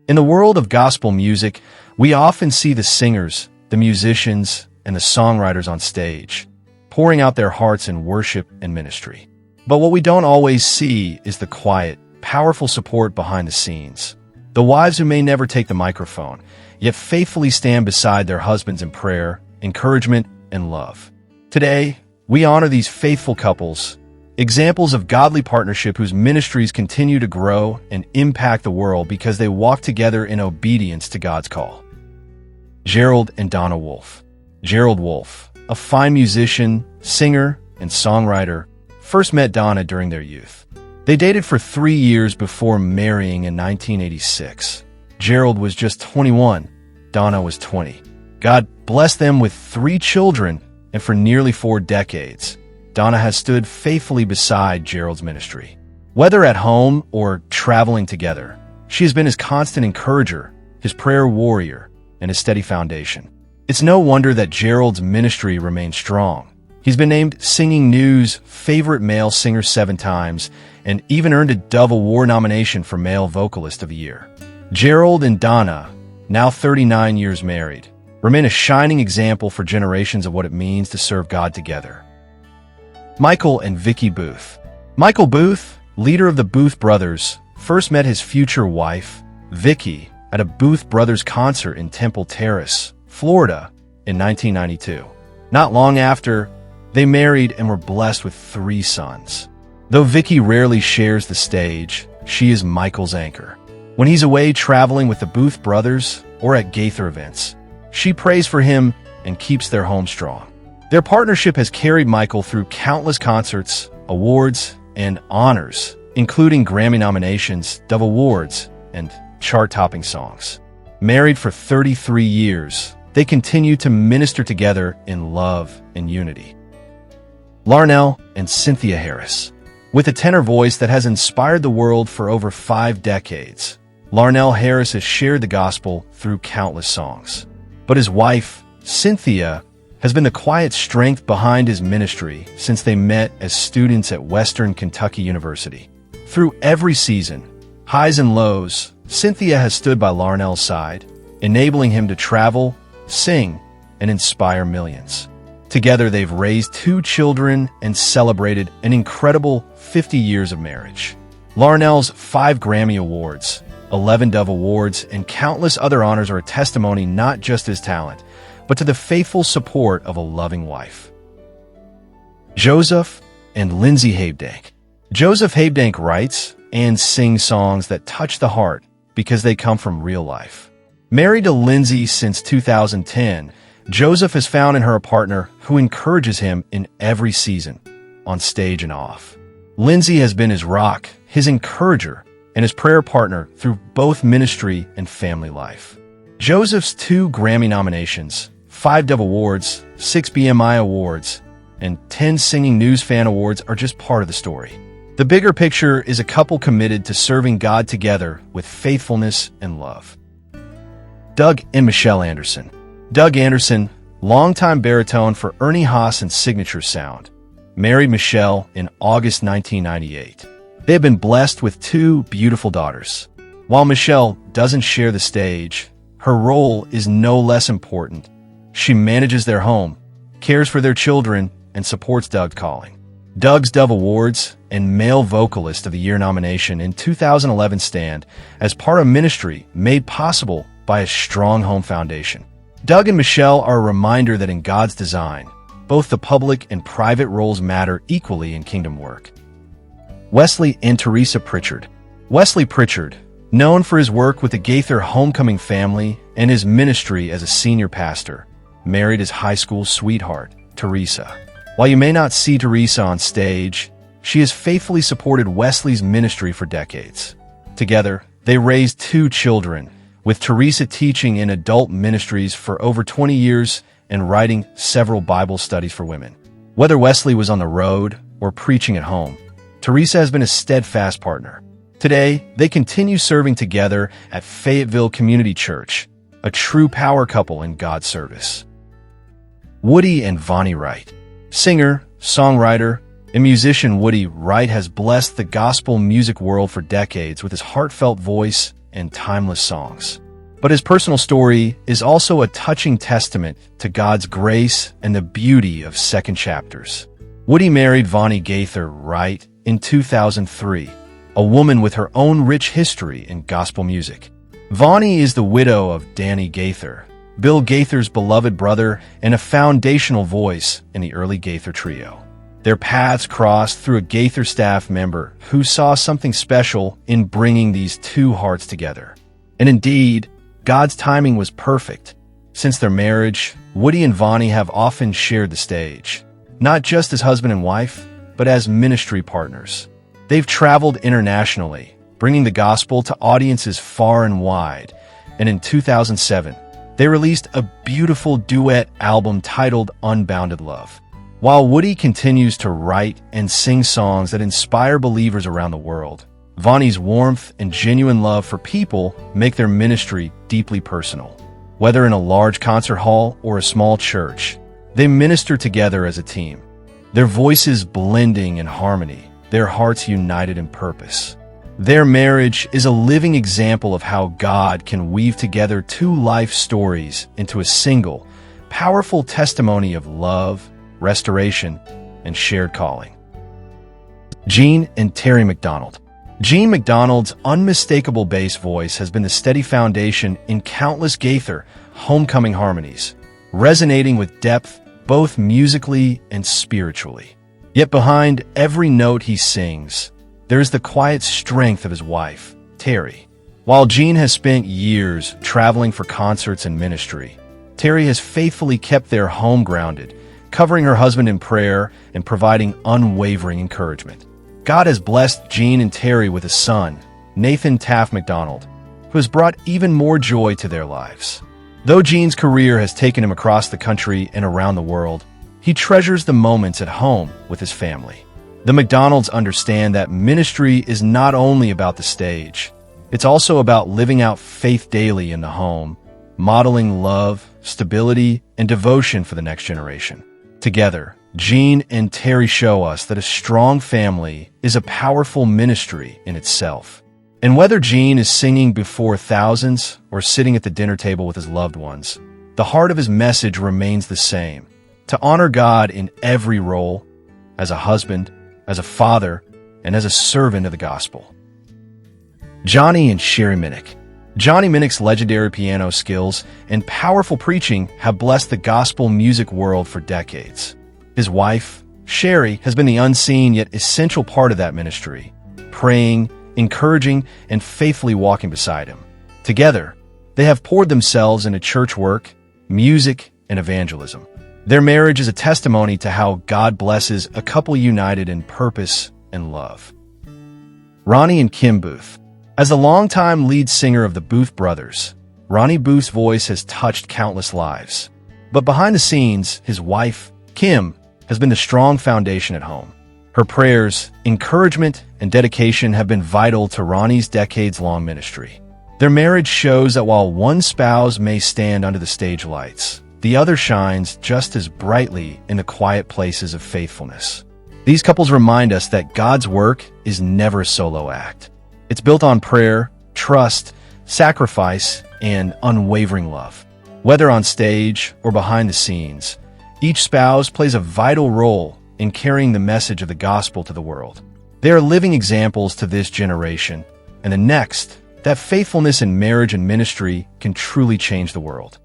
In the world of gospel music, we often see the singers, the musicians, and the songwriters on stage, pouring out their hearts in worship and ministry. But what we don't always see is the quiet, powerful support behind the scenes. The wives who may never take the microphone, yet faithfully stand beside their husbands in prayer, encouragement, and love. Today, we honor these faithful couples, examples of godly partnership whose ministries continue to grow and impact the world because they walk together in obedience to God's call. Gerald and Donna Wolfe. Gerald Wolfe, a fine musician, singer, and songwriter, first met Donna during their youth. They dated for 3 years before marrying in 1986. Gerald was just 21, Donna was 20. God blessed them with 3 children, and for nearly 4 decades, Donna has stood faithfully beside Gerald's ministry. Whether at home or traveling together, she has been his constant encourager, his prayer warrior, and his steady foundation. It's no wonder that Gerald's ministry remains strong. He's been named Singing News' favorite male singer 7 times and even earned a Dove Award nomination for Male Vocalist of the Year. Gerald and Donna, now 39 years married, remain a shining example for generations of what it means to serve God together. Michael and Vicky Booth. Michael Booth, leader of the Booth Brothers, first met his future wife, Vicky, at a Booth Brothers concert in Temple Terrace, Florida, in 1992. Not long after, they married and were blessed with 3 sons. Though Vicky rarely shares the stage, she is Michael's anchor. When he's away traveling with the Booth Brothers or at Gaither events, she prays for him and keeps their home strong. Their partnership has carried Michael through countless concerts, awards, and honors, including Grammy nominations, Dove Awards, and chart-topping songs. Married for 33 years, they continue to minister together in love and unity. Larnell and Cynthia Harris. With a tenor voice that has inspired the world for over 5 decades, Larnell Harris has shared the gospel through countless songs. But his wife, Cynthia, has been the quiet strength behind his ministry since they met as students at Western Kentucky University. Through every season, highs and lows, Cynthia has stood by Larnell's side, enabling him to travel, sing, and inspire millions. Together, they've raised 2 children and celebrated an incredible 50 years of marriage. Larnell's 5 Grammy Awards, 11 Dove Awards, and countless other honors are a testimony not just to his talent, but to the faithful support of a loving wife. Joseph and Lindsey Heddank. Joseph Heddank writes and sings songs that touch the heart because they come from real life. Married to Lindsey since 2010, Joseph has found in her a partner who encourages him in every season, on stage and off. Lindsey has been his rock, his encourager, and his prayer partner through both ministry and family life. Joseph's 2 Grammy nominations, 5 Dove Awards, 6 BMI Awards, and 10 Singing News Fan Awards are just part of the story. The bigger picture is a couple committed to serving God together with faithfulness and love. Doug and Michelle Anderson. Doug Anderson, longtime baritone for Ernie Haas and Signature Sound, married Michelle in August 1998. They have been blessed with 2 beautiful daughters. While Michelle doesn't share the stage, her role is no less important. She manages their home, cares for their children, and supports Doug's calling. Doug's Dove Awards and Male Vocalist of the Year nomination in 2011 stand as part of ministry made possible by a strong home foundation. Doug and Michelle are a reminder that in God's design, both the public and private roles matter equally in kingdom work. Wesley and Teresa Pritchard. Wesley Pritchard, known for his work with the Gaither Homecoming family and his ministry as a senior pastor, married his high school sweetheart, Teresa. While you may not see Teresa on stage, she has faithfully supported Wesley's ministry for decades. Together, they raised 2 children, with Teresa teaching in adult ministries for over 20 years and writing several Bible studies for women. Whether Wesley was on the road or preaching at home, Teresa has been a steadfast partner. Today, they continue serving together at Fayetteville Community Church, a true power couple in God's service. Woody and Vonnie Wright. Singer, songwriter, and musician Woody Wright has blessed the gospel music world for decades with his heartfelt voice and timeless songs. But his personal story is also a touching testament to God's grace and the beauty of second chapters. Woody married Vonnie Gaither Wright in 2003, a woman with her own rich history in gospel music. Vonnie is the widow of Danny Gaither, Bill Gaither's beloved brother and a foundational voice in the early Gaither trio. Their paths crossed through a Gaither staff member who saw something special in bringing these two hearts together. And indeed, God's timing was perfect. Since their marriage, Woody and Vonnie have often shared the stage, not just as husband and wife, but as ministry partners. They've traveled internationally, bringing the gospel to audiences far and wide, and in 2007, they released a beautiful duet album titled Unbounded Love. While Woody continues to write and sing songs that inspire believers around the world, Vonnie's warmth and genuine love for people make their ministry deeply personal. Whether in a large concert hall or a small church, they minister together as a team, their voices blending in harmony, their hearts united in purpose. Their marriage is a living example of how God can weave together two life stories into a single, powerful testimony of love, restoration, and shared calling. Gan and Terry McDonald. Gan McDonald's unmistakable bass voice has been the steady foundation in countless Gaither Homecoming harmonies, resonating with depth both musically and spiritually. Yet behind every note he sings, there is the quiet strength of his wife, Terry. While Gan has spent years traveling for concerts and ministry, Terry has faithfully kept their home grounded, covering her husband in prayer and providing unwavering encouragement. God has blessed Gan and Terry with a son, Nathan Taft McDonald, who has brought even more joy to their lives. Though Gan's career has taken him across the country and around the world, he treasures the moments at home with his family. The McDonalds understand that ministry is not only about the stage, it's also about living out faith daily in the home, modeling love, stability, and devotion for the next generation. Together, Gan and Terry show us that a strong family is a powerful ministry in itself. And whether Gan is singing before thousands or sitting at the dinner table with his loved ones, the heart of his message remains the same: to honor God in every role, as a husband, as a father, and as a servant of the gospel. Johnny and Sherry Minnick. Johnny Minnick's legendary piano skills and powerful preaching have blessed the gospel music world for decades. His wife, Sherry, has been the unseen yet essential part of that ministry, praying, encouraging, and faithfully walking beside him. Together, they have poured themselves into church work, music, and evangelism. Their marriage is a testimony to how God blesses a couple united in purpose and love. Ronnie and Kim Booth. As the longtime lead singer of the Booth brothers, Ronnie Booth's voice has touched countless lives. But behind the scenes, his wife, Kim, has been the strong foundation at home. Her prayers, encouragement, and dedication have been vital to Ronnie's decades-long ministry. Their marriage shows that while one spouse may stand under the stage lights, the other shines just as brightly in the quiet places of faithfulness. These couples remind us that God's work is never a solo act. It's built on prayer, trust, sacrifice, and unwavering love. Whether on stage or behind the scenes, each spouse plays a vital role in carrying the message of the gospel to the world. They are living examples to this generation and the next that faithfulness in marriage and ministry can truly change the world.